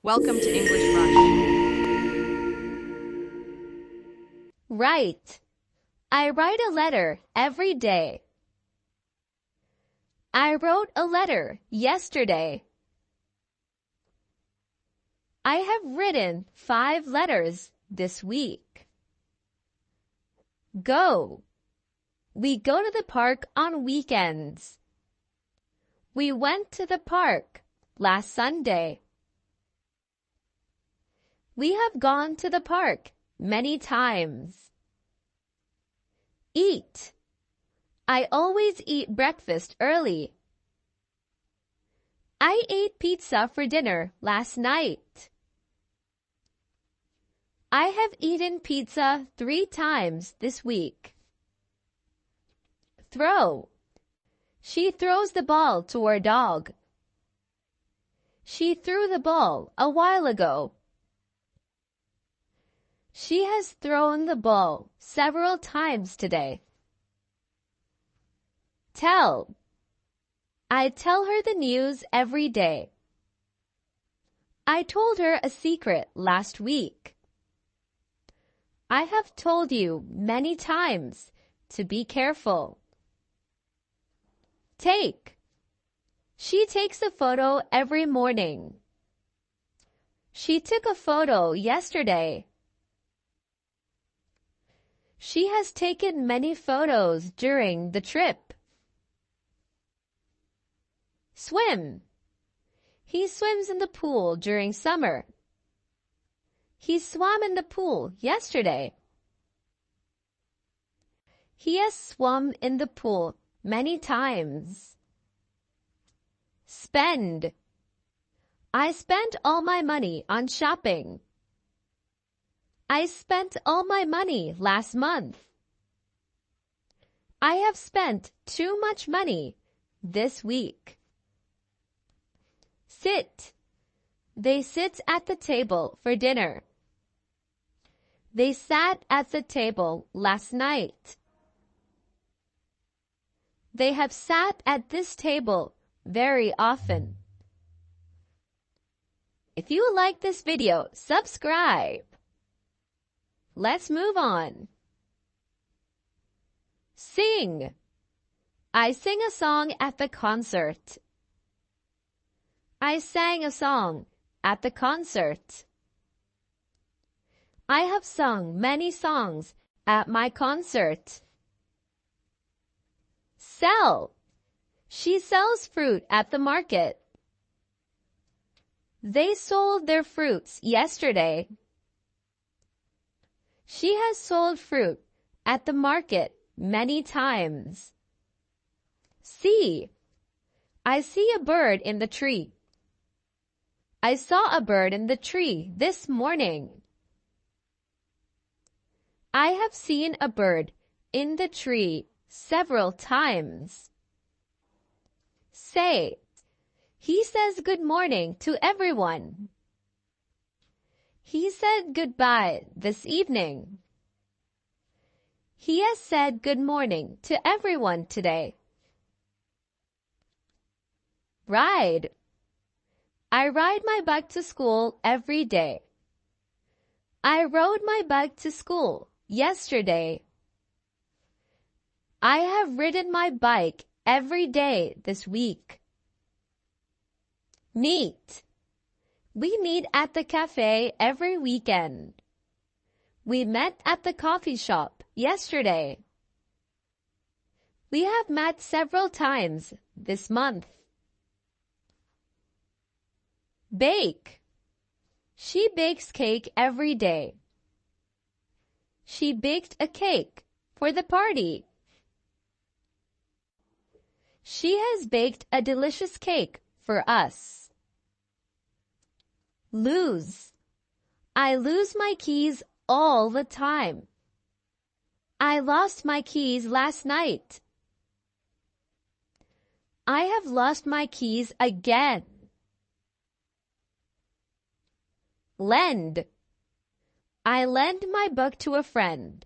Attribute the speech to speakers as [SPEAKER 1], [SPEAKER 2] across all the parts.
[SPEAKER 1] Welcome to English Rush.
[SPEAKER 2] Write. I write a letter every day. I wrote a letter yesterday. I have written 5 letters this week. Go. We go to the park on weekends. We went to the park last Sunday. We have gone to the park many times. Eat. I always eat breakfast early. I ate pizza for dinner last night. I have eaten pizza 3 times this week. Throw. She throws the ball to her dog. She threw the ball a while ago. She has thrown the ball several times today. Tell. I tell her the news every day. I told her a secret last week. I have told you many times to be careful. Take. She takes a photo every morning. She took a photo yesterday. She has taken many photos during the trip. Swim. He swims in the pool during summer. He swam in the pool yesterday. He has swum in the pool many times. Spend. I spent all my money on shopping. I spent all my money last month. I have spent too much money this week. Sit. They sit at the table for dinner. They sat at the table last night. They have sat at this table very often. If you like this video, subscribe. Let's move on. Sing. I sing a song at the concert. I sang a song at the concert. I have sung many songs at my concert. Sell. She sells fruit at the market. They sold their fruits yesterday. She has sold fruit at the market many times. See. I see a bird in the tree. I saw a bird in the tree this morning. I have seen a bird in the tree several times. Say. He says good morning to everyone. He said goodbye this evening. He has said good morning to everyone today. Ride. I ride my bike to school every day. I rode my bike to school yesterday. I have ridden my bike every day this week. Meet. We meet at the cafe every weekend. We met at the coffee shop yesterday. We have met several times this month. Bake. She bakes cake every day. She baked a cake for the party. She has baked a delicious cake for us. Lose. I lose my keys all the time. I lost my keys last night. I have lost my keys again. Lend. I lend my book to a friend.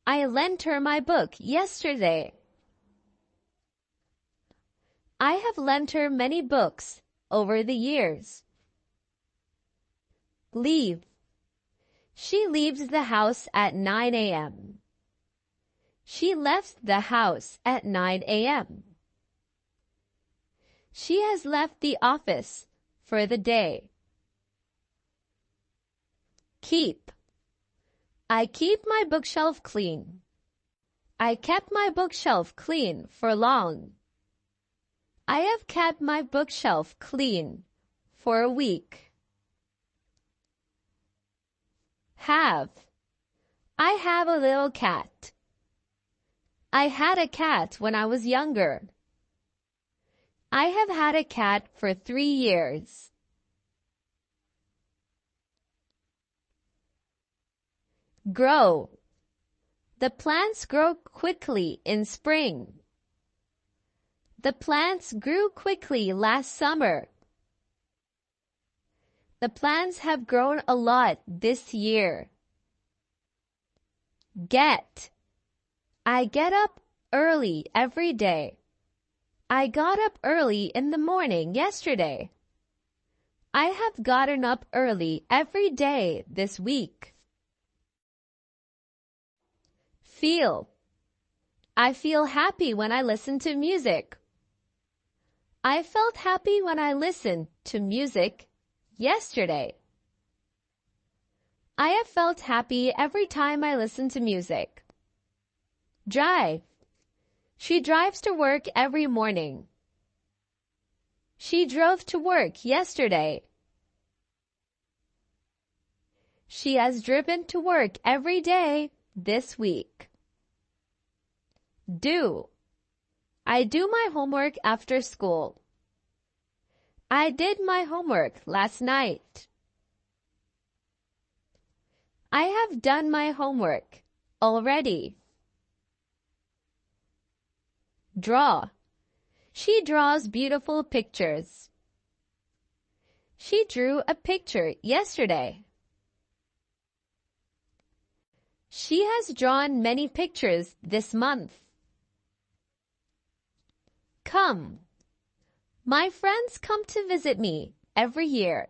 [SPEAKER 2] I lent her my book yesterday. I have lent her many books over the years. Leave. She leaves the house at 9 a.m. She left the house at 9 a.m. She has left the office for the day. Keep. I keep my bookshelf clean. I kept my bookshelf clean for long. I have kept my bookshelf clean for a week. Have. I have a little cat. I had a cat when I was younger. I have had a cat for 3 years. Grow. The plants grow quickly in spring. The plants grew quickly last summer. The plants have grown a lot this year. Get. I get up early every day. I got up early in the morning yesterday. I have gotten up early every day this week. Feel. I feel happy when I listen to music. I felt happy when I listened to music yesterday. I have felt happy every time I listen to music. Drive. She drives to work every morning. She drove to work yesterday. She has driven to work every day this week. Do. I do my homework after school. I did my homework last night. I have done my homework already. Draw. She draws beautiful pictures. She drew a picture yesterday. She has drawn many pictures this month. Come. My friends come to visit me every year.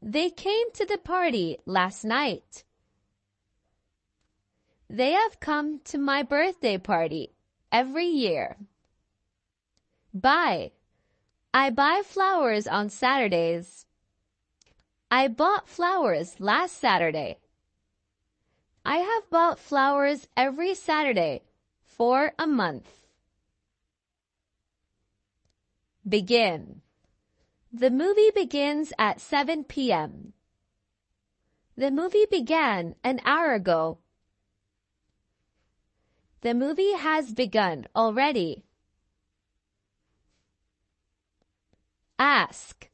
[SPEAKER 2] They came to the party last night. They have come to my birthday party every year. Buy. I buy flowers on Saturdays. I bought flowers last Saturday. I have bought flowers every Saturday for a month. Begin. The movie begins at 7 p.m. The movie began an hour ago. The movie has begun already. Ask.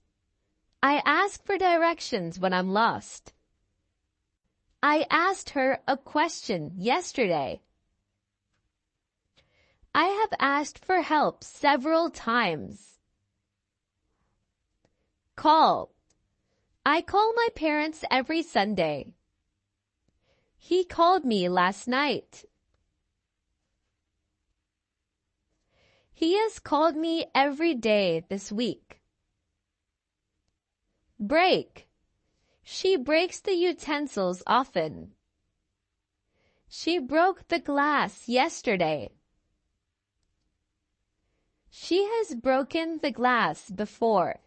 [SPEAKER 2] I ask for directions when I'm lost. I asked her a question yesterday. I have asked for help several times. Call. I call my parents every Sunday. He called me last night. He has called me every day this week. Break. She breaks the utensils often. She broke the glass yesterday. She has broken the glass before.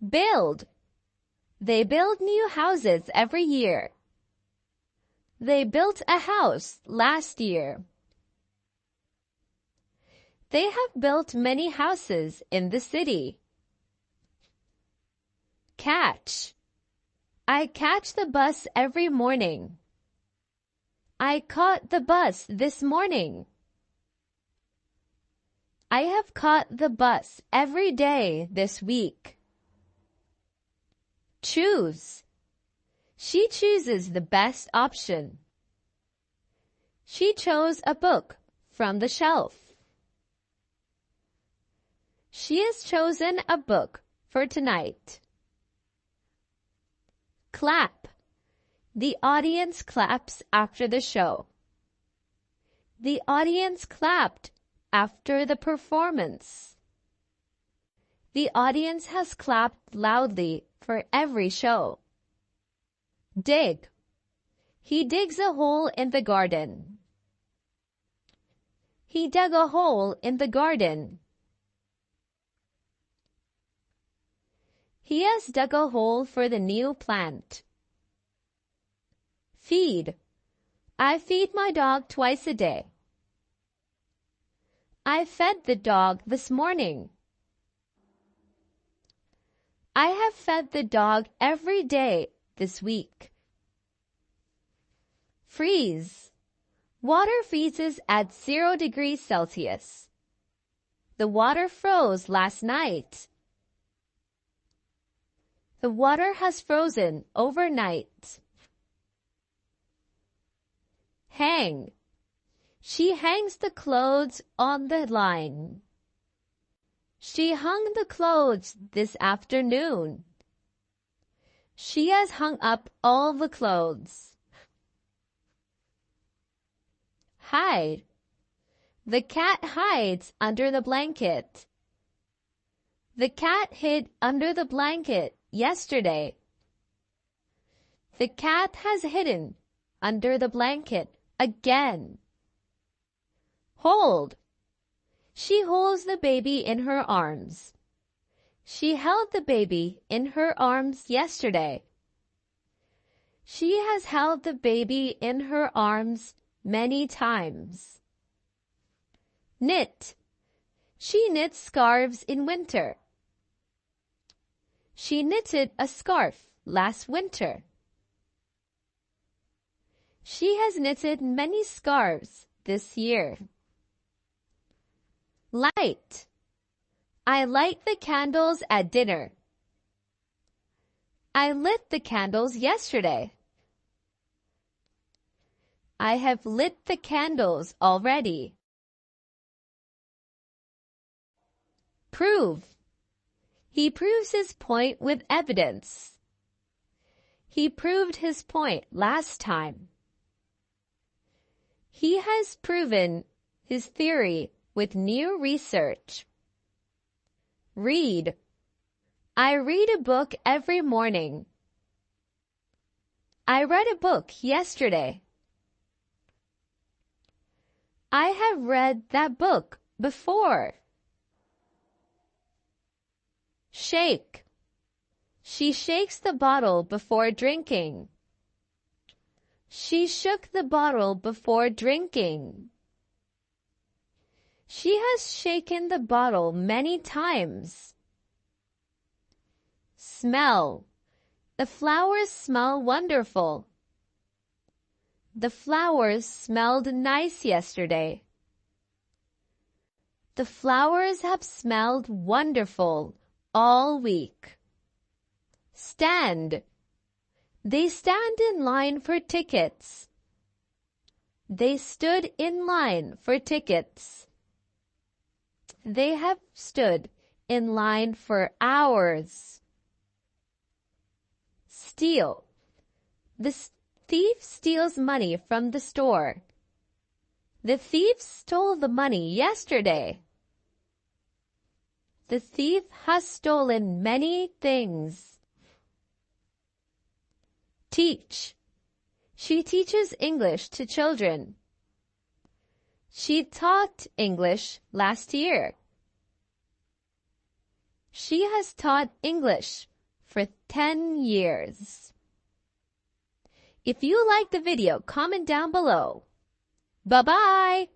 [SPEAKER 2] Build. They build new houses every year. They built a house last year. They have built many houses in the city. Catch. I catch the bus every morning. I caught the bus this morning. I have caught the bus every day this week. Choose. She chooses the best option. She chose a book from the shelf. She has chosen a book for tonight. Clap. The audience claps after the show. The audience clapped after the performance. The audience has clapped loudly for every show. Dig. He digs a hole in the garden. He dug a hole in the garden. He has dug a hole for the new plant. Feed. I feed my dog twice a day. I fed the dog this morning. I have fed the dog every day this week. Freeze. Water freezes at 0 degrees Celsius. The water froze last night. The water has frozen overnight. Hang. She hangs the clothes on the line. She hung the clothes this afternoon. She has hung up all the clothes. Hide. The cat hides under the blanket. The cat hid under the blanket yesterday. The cat has hidden under the blanket again. Hold. She holds the baby in her arms. She held the baby in her arms yesterday. She has held the baby in her arms many times. Knit. She knits scarves in winter. She knitted a scarf last winter. She has knitted many scarves this year. Light. I light the candles at dinner. I lit the candles yesterday. I have lit the candles already. Prove. He proves his point with evidence. He proved his point last time. He has proven his theory with new research. Read. I read a book every morning. I read a book yesterday. I have read that book before. Shake. She shakes the bottle before drinking. She shook the bottle before drinking. She has shaken the bottle many times. Smell. The flowers smell wonderful. The flowers smelled nice yesterday. The flowers have smelled wonderful all week. Stand. They stand in line for tickets. They stood in line for tickets. They have stood in line for hours. Steal. The thief steals money from the store. The thief stole the money yesterday. The thief has stolen many things. Teach. She teaches English to children. She taught English last year. She has taught English for 10 years. If you like the video, comment down below. Bye-bye!